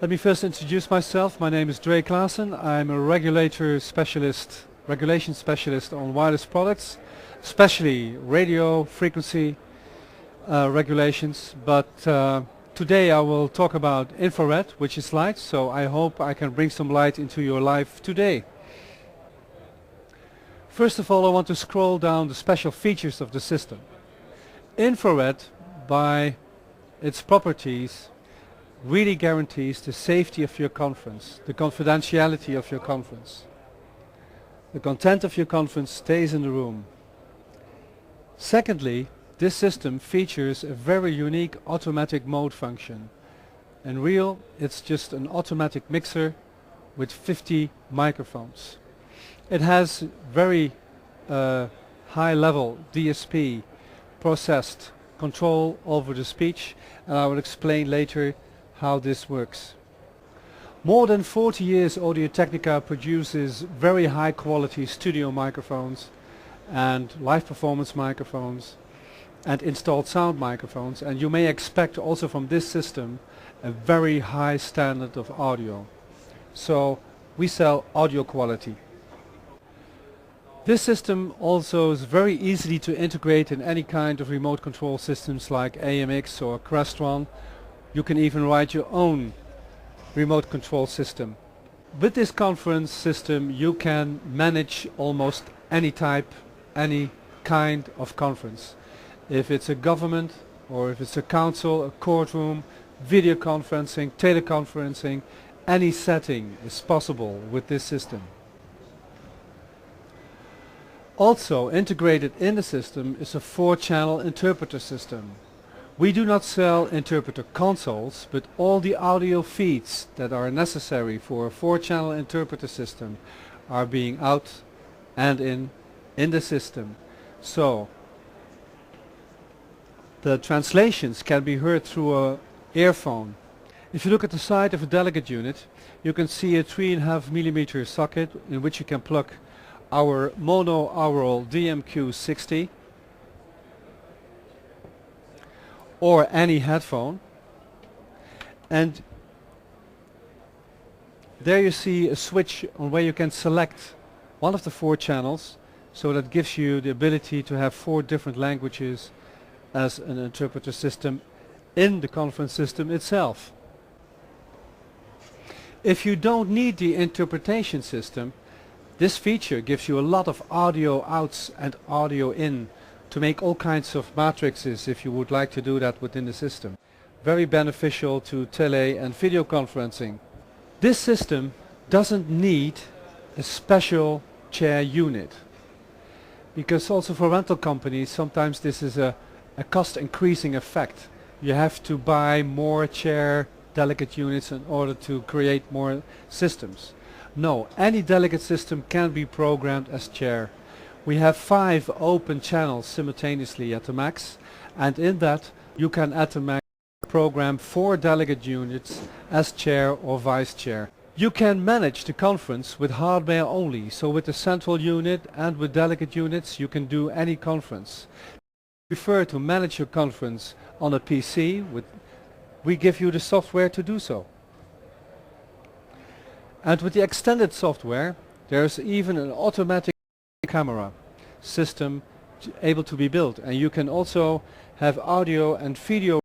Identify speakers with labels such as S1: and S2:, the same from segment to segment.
S1: Let me first introduce myself. My name is Dre Klaassen. I'm a regulation specialist on wireless products, especially radio frequency regulations. But today I will talk about infrared, which is light, so I hope I can bring some light into your life today. First of all, I want to scroll down the special features of the system. Infrared, by its properties, really guarantees the safety of your conference, the confidentiality of your conference. The content of your conference stays in the room. Secondly, this system features a very unique automatic mode function. In real, it's just an automatic mixer with 50 microphones. It has very high level DSP processed control over the speech, and I will explain later how this works. More than 40 years Audio-Technica produces very high quality studio microphones and live performance microphones and installed sound microphones, and you may expect also from this system a very high standard of audio. So we sell audio quality. This system also is very easily to integrate in any kind of remote control systems like AMX or Crestron. You can even write your own remote control system. With this conference system you can manage almost any type, any kind of conference. If it's a government, or if it's a council, a courtroom, video conferencing, teleconferencing, any setting is possible with this system. Also integrated in the system is a 4-channel interpreter system. We do not sell interpreter consoles, but all the audio feeds that are necessary for a 4-channel interpreter system are being out and in the system. So the translations can be heard through an earphone. If you look at the side of a delegate unit, you can see a 3.5mm socket in which you can plug our mono-aural DMQ-60 or any headphone, and there you see a switch on where you can select one of the 4 channels, so that gives you the ability to have 4 different languages as an interpreter system in the conference system itself. If you don't need the interpretation system, this feature gives you a lot of audio outs and audio in to make all kinds of matrices if you would like to do that within the system. Very beneficial to tele and video conferencing. This system doesn't need a special chair unit, because also for rental companies sometimes this is a cost increasing effect. You have to buy more chair delegate units in order to create more systems. No, any delegate system can be programmed as chair. We have 5 open channels simultaneously at the max, and in that you can at the max program 4 delegate units as chair or vice chair. You can manage the conference with hardware only, so with the central unit and with delegate units you can do any conference. If you prefer to manage your conference on a PC, we give you the software to do so. And with the extended software there's even an automatic camera system able to be built, and you can also have audio and video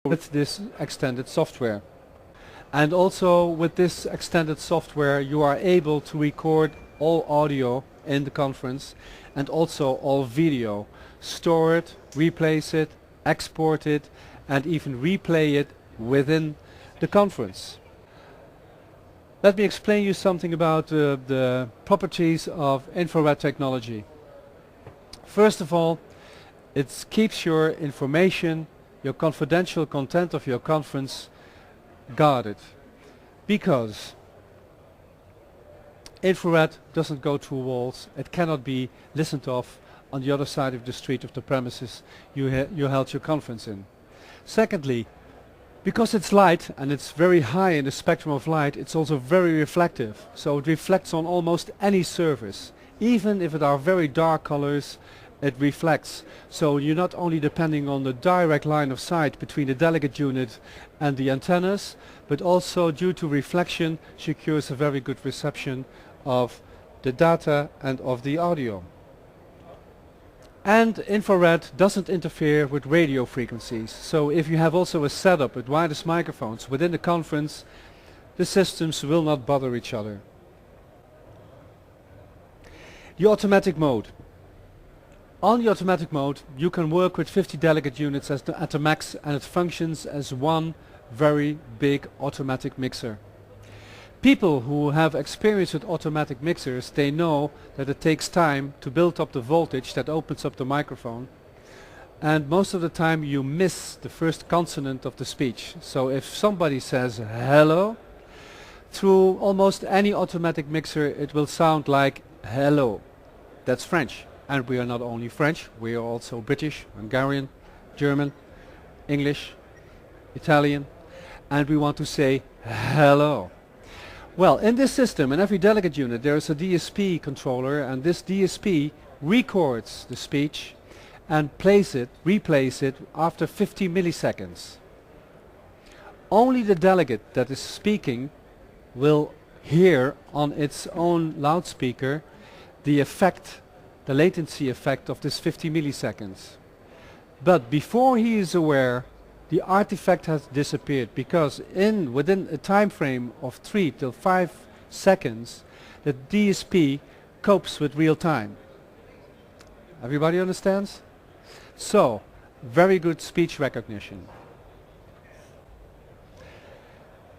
S1: with this extended software. And also with this extended software you are able to record all audio in the conference and also all video, store it, replace it, export it, and even replay it within the conference. Let me explain you something about the properties of infrared technology. First of all, it keeps your information, your confidential content of your conference guarded, because infrared doesn't go through walls. It cannot be listened off on the other side of the street of the premises you held your conference in. Secondly, because it's light and it's very high in the spectrum of light, it's also very reflective, so it reflects on almost any surface. Even if it are very dark colors, it reflects. So you're not only depending on the direct line of sight between the delegate unit and the antennas, but also due to reflection secures a very good reception of the data and of the audio. And infrared doesn't interfere with radio frequencies. So if you have also a setup with wireless microphones within the conference, the systems will not bother each other. The automatic mode. On the automatic mode, you can work with 50 delegate units at the max, and it functions as one very big automatic mixer. People who have experience with automatic mixers, they know that it takes time to build up the voltage that opens up the microphone, and most of the time you miss the first consonant of the speech. So if somebody says hello, through almost any automatic mixer it will sound like hello. That's French. And we are not only French, we are also British, Hungarian, German, English, Italian, and we want to say hello. Well, in this system, in every delegate unit, there is a DSP controller, and this DSP records the speech and replays it after 50 milliseconds. Only the delegate that is speaking will hear on its own loudspeaker the effect, the latency effect of this 50 milliseconds. But before he is aware, the artifact has disappeared, because within a time frame of 3 till 5 seconds, the DSP copes with real time. Everybody understands? So, very good speech recognition.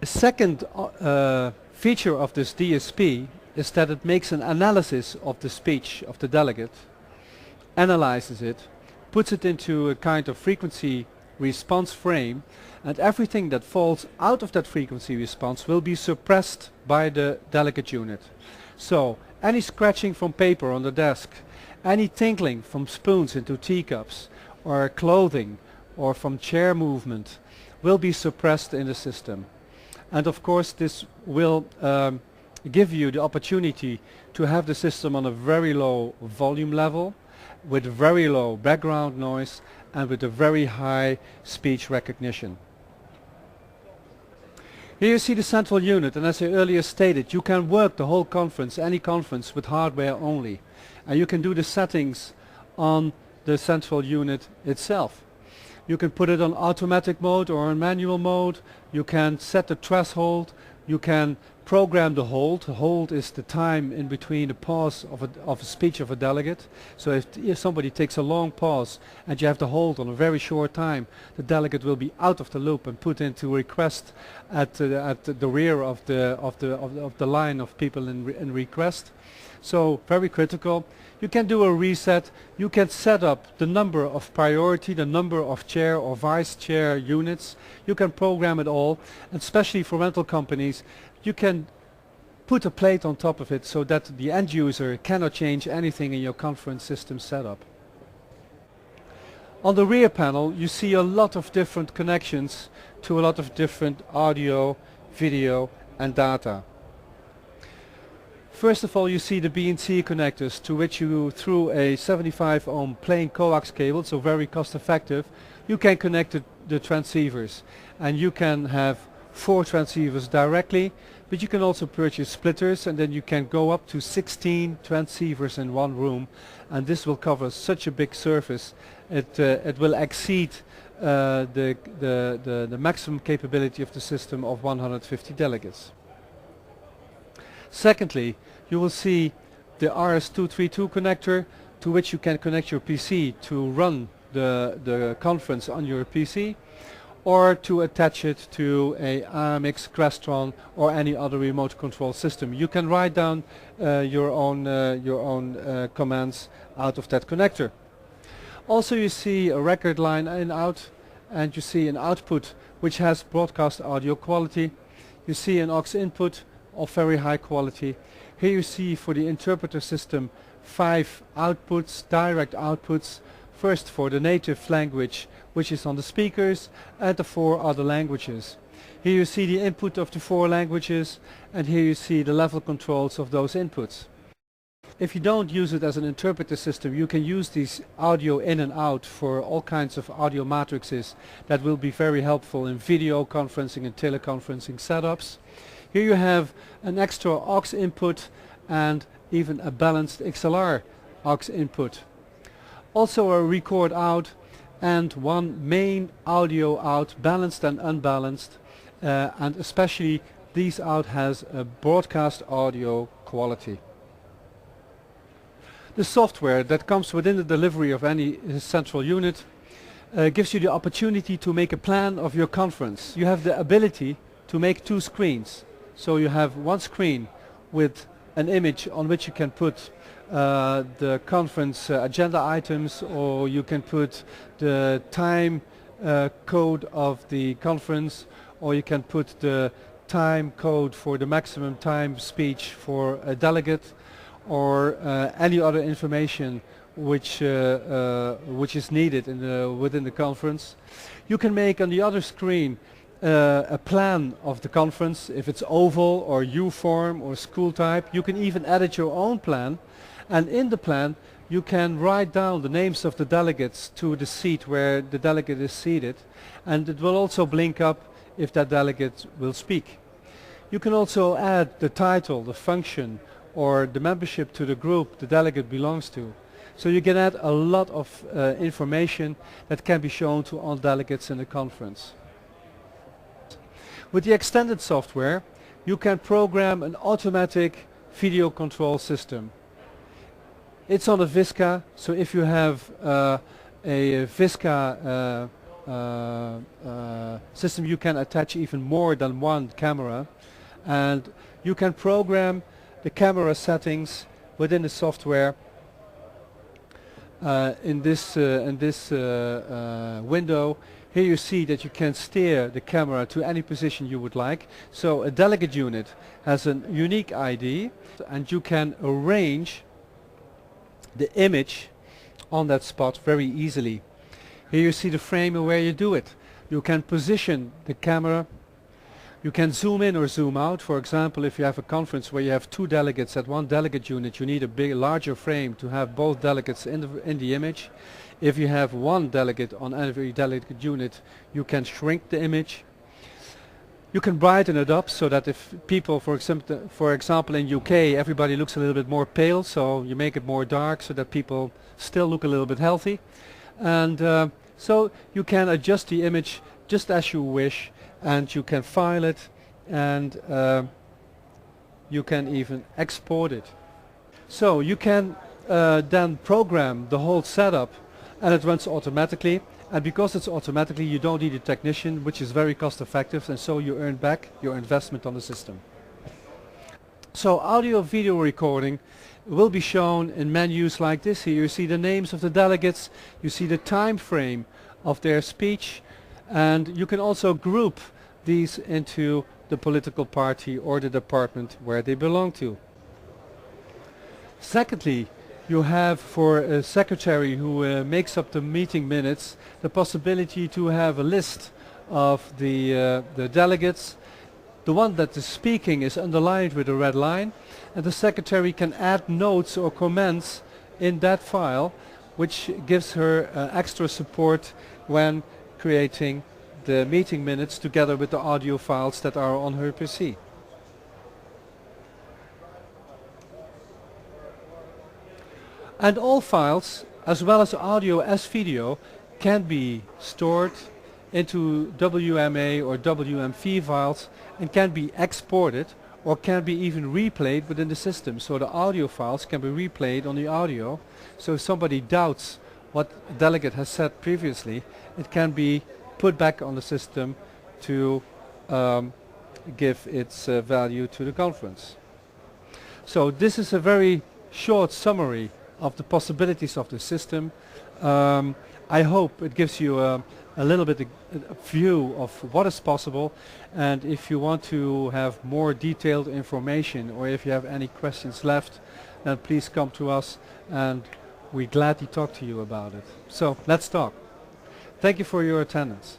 S1: A second feature of this DSP is that it makes an analysis of the speech of the delegate, analyzes it, puts it into a kind of frequency response frame, and everything that falls out of that frequency response will be suppressed by the delegate unit. So any scratching from paper on the desk, any tinkling from spoons into teacups, or clothing, or from chair movement will be suppressed in the system. And of course this will give you the opportunity to have the system on a very low volume level, with very low background noise, and with a very high speech recognition. Here you see the central unit, and as I earlier stated, you can work the whole conference, any conference, with hardware only. And you can do the settings on the central unit itself. You can put it on automatic mode or on manual mode. You can set the threshold. You can program the hold. The hold is the time in between the pause of a speech of a delegate. So if somebody takes a long pause and you have to hold on a very short time, the delegate will be out of the loop and put into request at the rear of the line of people in request. So very critical. You can do a reset. You can set up the number of priority, the number of chair or vice chair units. You can program it all, and especially for rental companies, you can put a plate on top of it so that the end user cannot change anything in your conference system setup. On the rear panel you see a lot of different connections to a lot of different audio, video and data. First of all, you see the B&C connectors, to which you, through a 75 ohm plain coax cable, so very cost effective, you can connect the transceivers, and you can have 4 transceivers directly, but you can also purchase splitters, and then you can go up to 16 transceivers in one room, and this will cover such a big surface. It will exceed the maximum capability of the system of 150 delegates. Secondly, you will see the RS-232 connector, to which you can connect your PC to run the conference on your PC, or to attach it to a AMX, Crestron or any other remote control system. You can write down your own commands out of that connector. Also you see a record line in out, and you see an output which has broadcast audio quality. You see an aux input of very high quality. Here you see for the interpreter system 5 outputs, direct outputs, first for the native language which is on the speakers, and the 4 other languages. Here you see the input of the 4 languages, and here you see the level controls of those inputs. If you don't use it as an interpreter system, you can use these audio in and out for all kinds of audio matrices that will be very helpful in video conferencing and teleconferencing setups. Here you have an extra aux input and even a balanced XLR aux input. Also a record out and one main audio out, balanced and unbalanced, and especially these out has a broadcast audio quality. The software that comes within the delivery of any central unit gives you the opportunity to make a plan of your conference. You have the ability to make two screens. So you have one screen with an image on which you can put the conference agenda items, or you can put the time code of the conference, or you can put the time code for the maximum time speech for a delegate, or any other information which is needed within the conference. You can make on the other screen a plan of the conference, if it's oval or U-form or school type. You can even edit your own plan, and in the plan you can write down the names of the delegates to the seat where the delegate is seated, and it will also blink up if that delegate will speak. You can also add the title, the function, or the membership to the group the delegate belongs to. So you can add a lot of information that can be shown to all delegates in the conference. With the extended software, you can program an automatic video control system. It's on a Visca, so if you have a Visca system, you can attach even more than one camera, and you can program the camera settings within the software. In this window, here you see that you can steer the camera to any position you would like. So a delegate unit has a unique ID, and you can arrange the image on that spot very easily. Here you see the frame and where you do it. You can position the camera. You can zoom in or zoom out. For example, if you have a conference where you have two delegates at one delegate unit, you need a larger frame to have both delegates in the image. If you have one delegate on every delegate unit, you can shrink the image. You can brighten it up so that if people, for example in UK, everybody looks a little bit more pale, so you make it more dark so that people still look a little bit healthy. And so you can adjust the image just as you wish, and you can file it, and you can even export it. So you can then program the whole setup, and it runs automatically, and because it's automatically you don't need a technician, which is very cost effective, and so you earn back your investment on the system. So audio video recording will be shown in menus like this. Here you see the names of the delegates, you see the time frame of their speech, and you can also group these into the political party or the department where they belong to. Secondly, you have for a secretary who makes up the meeting minutes the possibility to have a list of the delegates. The one that is speaking is underlined with a red line, and the secretary can add notes or comments in that file, which gives her extra support when creating the meeting minutes together with the audio files that are on her PC. And all files, as well as audio as video, can be stored into WMA or WMV files and can be exported or can be even replayed within the system. So the audio files can be replayed on the audio. So if somebody doubts what a delegate has said previously, it can be put back on the system to give its value to the conference. So this is a very short summary of the possibilities of the system. I hope it gives you a little bit a view of what is possible, and if you want to have more detailed information or if you have any questions left, then please come to us and we gladly talk to you about it. So let's talk. Thank you for your attendance.